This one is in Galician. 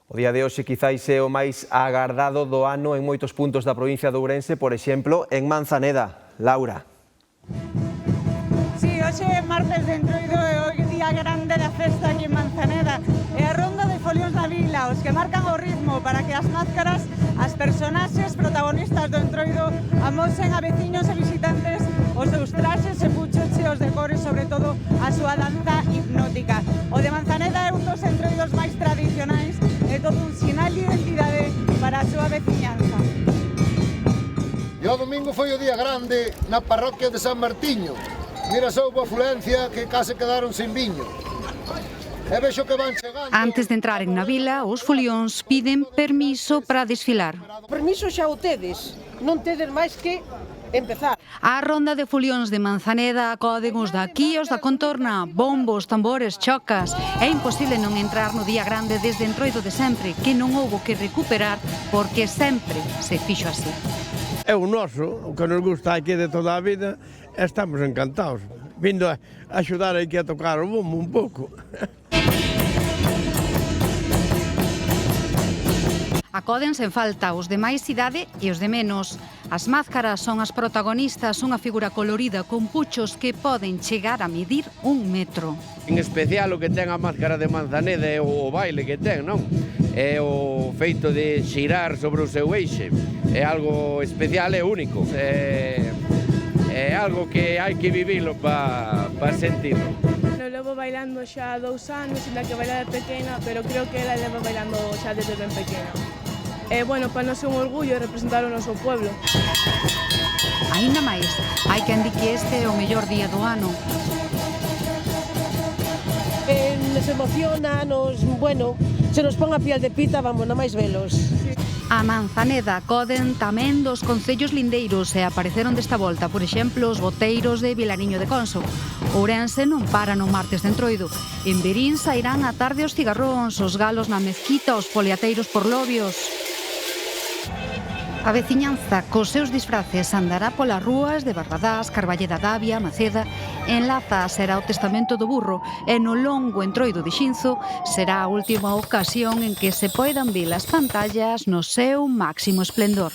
O día de hoxe quizáis é o máis agardado do ano en moitos puntos da provincia de Ourense, por exemplo, en Manzaneda. Laura. Sí, hoxe é martes de Entroido e o día grande da festa aquí en Manzaneda. E a ronda de folións na vila, os que marcan o ritmo para que as máscaras, as personaxes protagonistas do Entroido amosen a veciños e visitantes os seus traxes e puchos cheos de cores, sobre todo a súa danza hipnótica. O de Manzaneda é un dos entroidos máis tradicionais e todo un sinal de identidade para a súa veciñanza. E o domingo foi o día grande na parroquia de San Martiño. Mira só a afluencia que case quedaron sin viño. E vexo que van chegando. Antes de entraren na vila, os folións piden permiso para desfilar. Permiso xa o tedes, non tedes máis que empezar. A ronda de folións de Manzaneda acoden os da aquí e os da contorna, bombos, tambores, chocas. É imposible non entrar no día grande desde Entroido de sempre, que non houbo que recuperar porque sempre se fixo así. É o noso, o que nos gusta aquí de toda a vida, estamos encantados. Vindo a axudar aquí a tocar o bombo un pouco. Acoden sen falta os de máis idade e os de menos. As máscaras son as protagonistas, unha figura colorida con puchos que poden chegar a medir 1 metro. En especial o que ten a máscara de Manzaneda é o baile que ten, non? É o feito de xirar sobre o seu eixe. É algo especial e único. É algo que hai que vivilo para sentirlo. No levo bailando xa 2 anos, ainda que baila de pequena, pero creo que ela leva bailando xa desde ben pequena. E, bueno, para nós é un orgullo representar o noso pueblo. Aínda máis, hai quen di que este é o mellor día do ano. Nos emociona, se nos pon a piel de pita, vamos, non máis velos. A Manzaneda acoden tamén dos concellos lindeiros e apareceron desta volta, por exemplo, os boteiros de Vilariño de Conso. Ourense non para no martes de Entroido. En Verín sairán a tarde os cigarróns, os galos na mezquita, os foliateiros por Lobios. A veciñanza cos seus disfraces andará polas rúas de Barbadás, Carballeda Davia, Maceda. En Laza será o testamento do burro e no longo Entroido de Xinzo será a última ocasión en que se poidan ver as pantallas no seu máximo esplendor.